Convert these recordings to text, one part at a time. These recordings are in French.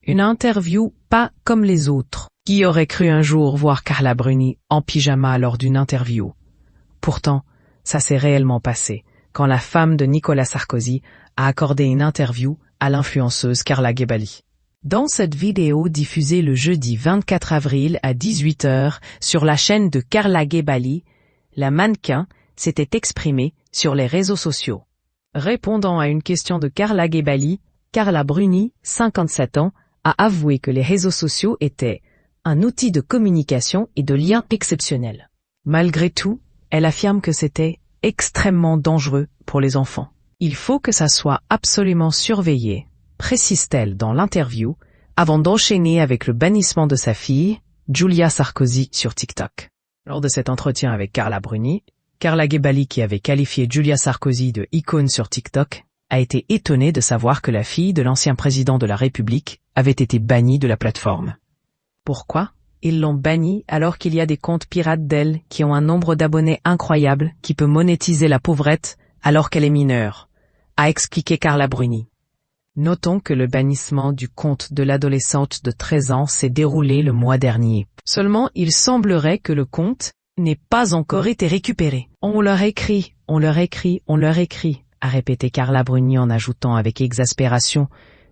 Une interview pas comme les autres. Qui aurait cru un jour voir Carla Bruni en pyjama lors d'une interview? Pourtant, ça s'est réellement passé quand la femme de Nicolas Sarkozy a accordé une interview à l'influenceuse Carla Gebbali. Dans cette vidéo diffusée le jeudi 24 avril à 18h sur la chaîne de Carla Gebbali, la mannequin s'était exprimée sur les réseaux sociaux. Répondant à une question de Carla Gebbali, Carla Bruni, 57 ans, a avoué que les réseaux sociaux étaient un outil de communication et de lien exceptionnel. Malgré tout, elle affirme que c'était extrêmement dangereux pour les enfants. Il faut que ça soit absolument surveillé, précise-t-elle dans l'interview, avant d'enchaîner avec le bannissement de sa fille, Julia Sarkozy, sur TikTok. Lors de cet entretien avec Carla Bruni, Carla Gebbali, qui avait qualifié Julia Sarkozy de icône sur TikTok, a été étonnée de savoir que la fille de l'ancien président de la République avait été bannie de la plateforme. Pourquoi? Ils l'ont bannie alors qu'il y a des comptes pirates d'elle qui ont un nombre d'abonnés incroyable qui peut monétiser la pauvrette alors qu'elle est mineure, a expliqué Carla Bruni. Notons que le bannissement du compte de l'adolescente de 13 ans s'est déroulé le mois dernier. Seulement, il semblerait que le compte n'ait pas encore été récupéré. On leur écrit, a répété Carla Bruni en ajoutant avec exaspération,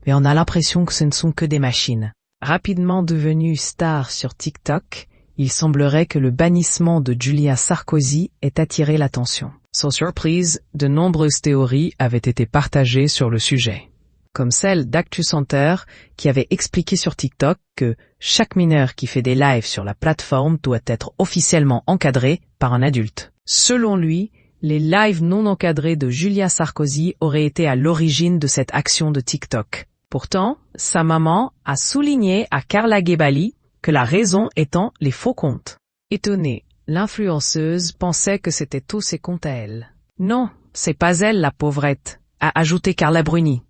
mais on a l'impression que ce ne sont que des machines. Rapidement devenue star sur TikTok, il semblerait que le bannissement de Julia Sarkozy ait attiré l'attention. Sans surprise, de nombreuses théories avaient été partagées sur le sujet. Comme celle d'ActuCenter, qui avait expliqué sur TikTok que chaque mineur qui fait des lives sur la plateforme doit être officiellement encadré par un adulte. Selon lui, les lives non encadrés de Julia Sarkozy auraient été à l'origine de cette action de TikTok. Pourtant, sa maman a souligné à Carla Gebbali que la raison étant les faux comptes. Étonnée, l'influenceuse pensait que c'était tous ses comptes à elle. Non, c'est pas elle la pauvrette, a ajouté Carla Bruni.